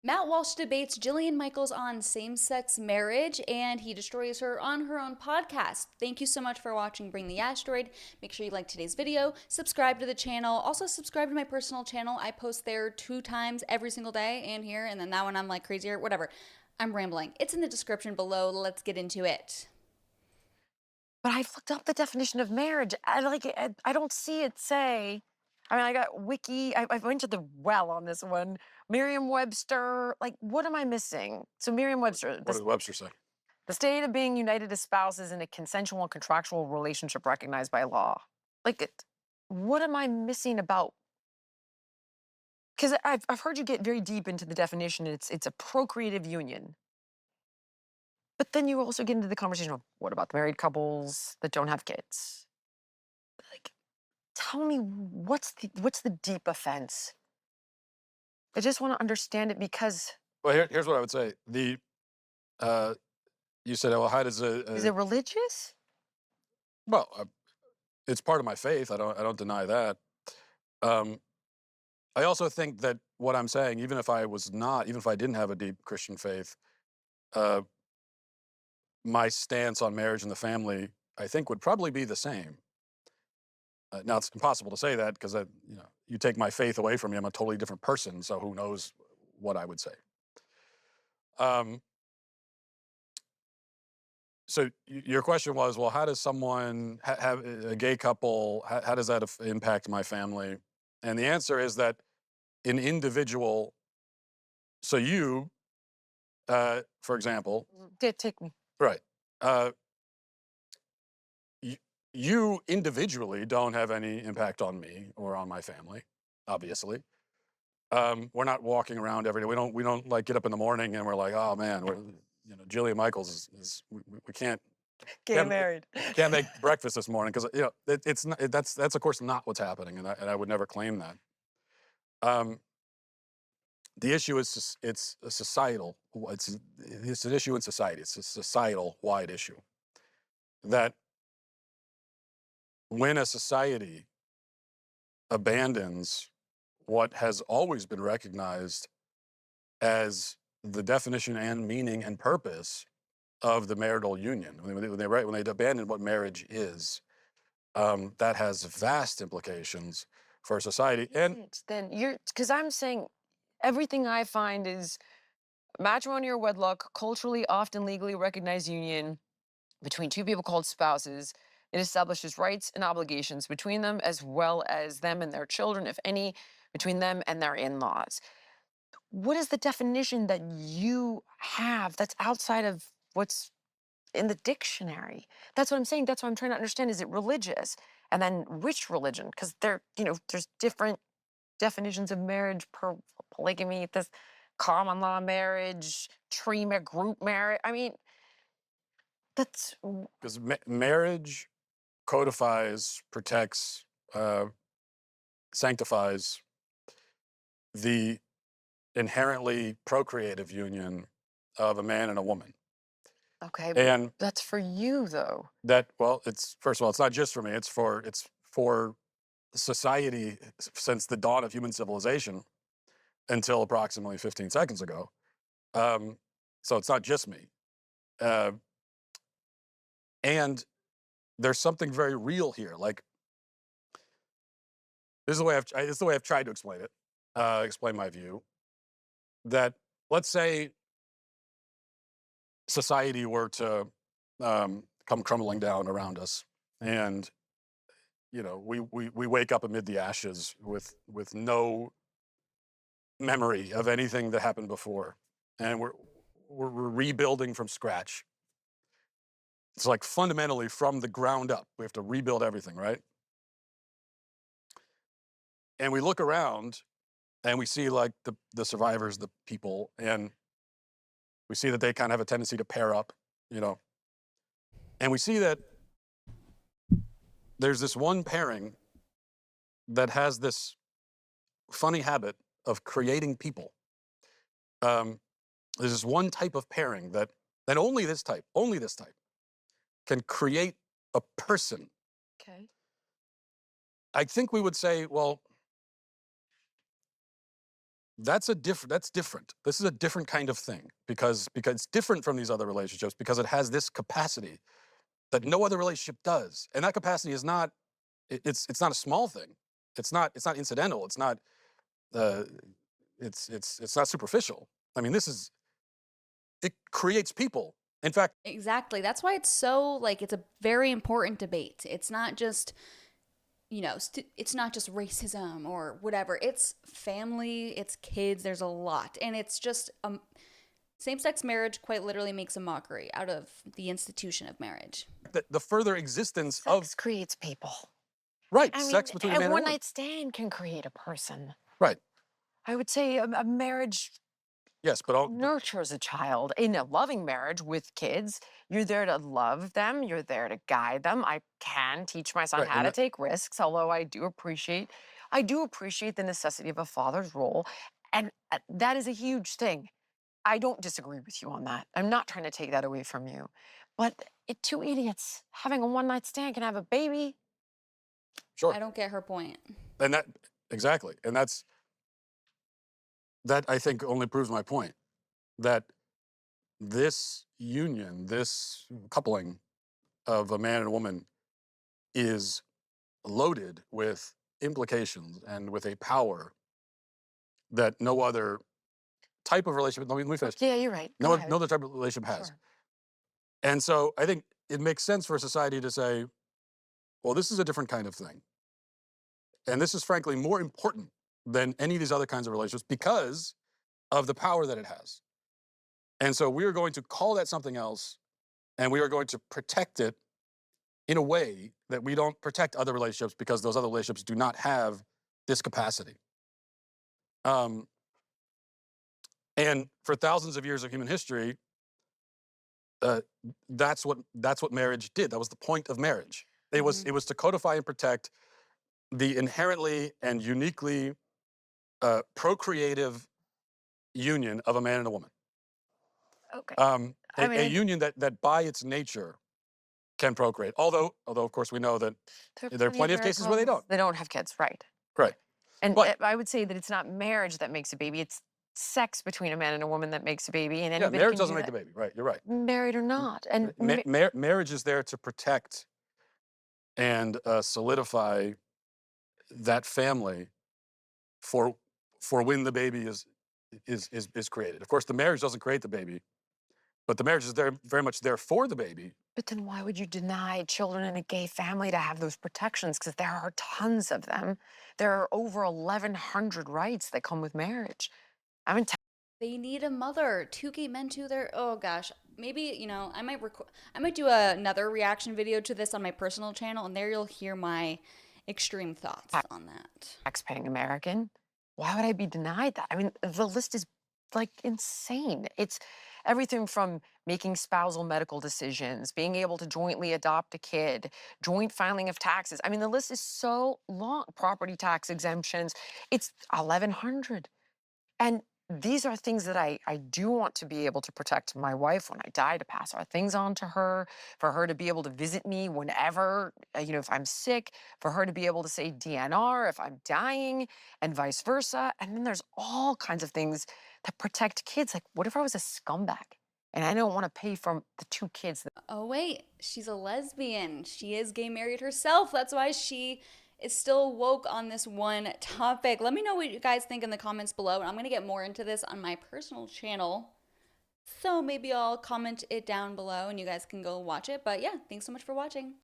Matt Walsh debates Jillian Michaels on same sex marriage, and he destroys her on her own podcast. Thank you so much for watching Bring the Asteroid. Make sure you like today's video, subscribe to the channel. Also, subscribe to my personal channel. I post there 2 times every single day and here, and then that one I'm like crazier, whatever. I'm rambling. It's in the description below. Let's get into it. But I've looked up the definition of marriage. I don't see it say. I mean, I got Wiki. I went to the well on this one. Merriam-Webster. Like, what am I missing? So Merriam-Webster, What does Webster say? the state of being united as spouses in a consensual and contractual relationship recognized by law. Like, what am I missing about? Because I've heard you get very deep into the definition. It's a procreative union. But then you also get into the conversation of what about the married couples that don't have kids? Like, tell me what's the deep offense? I just want to understand it because Well, here's what I would say. Uh, you said, well, how does is it religious? well, it's part of my faith. I don't deny that. Um, I also think that what I'm saying, even if I didn't have a deep Christian faith, uh, my stance on marriage and the family, I think, would probably be the same. Now it's impossible to say that because you take my faith away from me, I'm a totally different person. So who knows what I would say? Um, So your question was, well, how does someone have a gay couple? How does that impact my family? And the answer is that an individual. So you, for example, Did take me. right? Uh, you, you individually don't have any impact on me or on my family. Obviously, we're not walking around every day. We don't like get up in the morning and we're like, oh man, Jillian Michaels we Getting can't married. can't make breakfast this morning because it's not, that's of course not what's happening, and I would never claim that. Um, the issue is it's a societal. It's an issue in society. It's a societal wide issue that when a society abandons what has always been recognized as the definition and meaning and purpose of the marital union, when they abandon what marriage is, that has vast implications for society. And Then you're because I'm saying everything I find is matrimony or wedlock, culturally, often legally recognized union between two people called spouses. It establishes rights and obligations between them, as well as them and their children, if any, between them and their in laws. What is the definition that you have that's outside of what's in the dictionary? That's what I'm saying. That's what I'm trying to understand. Is it religious? And then which religion? Because there's different definitions of marriage per polygamy, this common law marriage, group marriage. I mean, that's because marriage codifies, protects, uh, sanctifies the inherently procreative union of a man and a woman. okay. And That's for you, though. that, well, it's first of all, it's not just for me. It's for society since the dawn of human civilization until approximately 15 seconds ago. Um, so it's not just me. Uh, and there's something very real here. Like this is the way I've tried to explain it. Explain my view that let's say society were to come crumbling down around us, and we wake up amid the ashes with no memory of anything that happened before, and we're rebuilding from scratch. It's like fundamentally from the ground up. We have to rebuild everything, right? And we look around and we see like the survivors, the people, and we see that they kind of have a tendency to pair up, you know, and we see that there's this one pairing that has this funny habit of creating people. Um, there's this one type of pairing that only this type can create a person. Okay. I think we would say, well, that's different. This is a different kind of thing because it's different from these other relationships because it has this capacity that no other relationship does. And that capacity is not it's not a small thing. It's not incidental. It's not uh it's not superficial. I mean, it creates people. In fact, Exactly. That's why it's so, like, it's a very important debate. It's not just, it's not just racism or whatever. It's family, it's kids, there's a lot. And it's just same sex marriage quite literally makes a mockery out of the institution of marriage. the further existence of Sex creates people. right I mean, sex between a a man and a one woman. night stand can create a person. Right. I would say a marriage Yes, but nurtures a child. In a loving marriage with kids, you're there to love them, you're there to guide them. I can teach my son right, how and to take risks, although I do appreciate the necessity of a father's role, and that is a huge thing. I don't disagree with you on that. I'm not trying to take that away from you. But two idiots having a one night stand can have a baby. I sure. don't get her point. And that exactly. And that I think only proves my point that this union, this coupling of a man and a woman is loaded with implications and with a power that no other type of relationship, let me finish, Yeah, you're right. Go no ahead. other type of relationship has. Sure. And so I think it makes sense for society to say, well, this is a different kind of thing. And this is frankly more important than any of these other kinds of relationships because of the power that it has. And so we are going to call that something else and we are going to protect it in a way that we don't protect other relationships because those other relationships do not have this capacity. Um, and for thousands of years of human history, uh, that's what marriage did. That was the point of marriage. It was to codify and protect the inherently and uniquely procreative union of a man and a woman. Okay. I A mean, union that by its nature can procreate. Although of course we know that there are there are plenty of plenty of married cases where they couples don't. that don't have kids, right? Right. And But I would say that it's not marriage that makes a baby, it's sex between a man and a woman that makes a baby, and yeah, anybody marriage can doesn't do make the that, baby. Right. You're right. married or not. And Marriage is there to protect and solidify that family for when the baby is created. Of course, the marriage doesn't create the baby, but the marriage is there very much there for the baby. but then why would you deny children in a gay family to have those protections? Because there are tons of them. There are over 1,100 rights that come with marriage. I'm in They need a mother. Two gay men to their, oh gosh. Maybe, I might do another reaction video to this on my personal channel, and there you'll hear my extreme thoughts on that. tax-paying American. Why would I be denied that? I mean, the list is like insane. It's everything from making spousal medical decisions, being able to jointly adopt a kid, joint filing of taxes. I mean, the list is so long. Property tax exemptions. It's 1,100. And these are things that I do want to be able to protect my wife when I die, to pass our things on to her, for her to be able to visit me whenever, if I'm sick, for her to be able to say DNR if I'm dying, and vice versa. And then there's all kinds of things that protect kids. Like, what if I was a scumbag and I don't want to pay for the two kids that Oh, wait, she's a lesbian. She is gay married herself. That's why she is still woke on this one topic. Let me know what you guys think in the comments below. And I'm going to get more into this on my personal channel. So maybe I'll comment it down below and you guys can go watch it. But yeah, thanks so much for watching.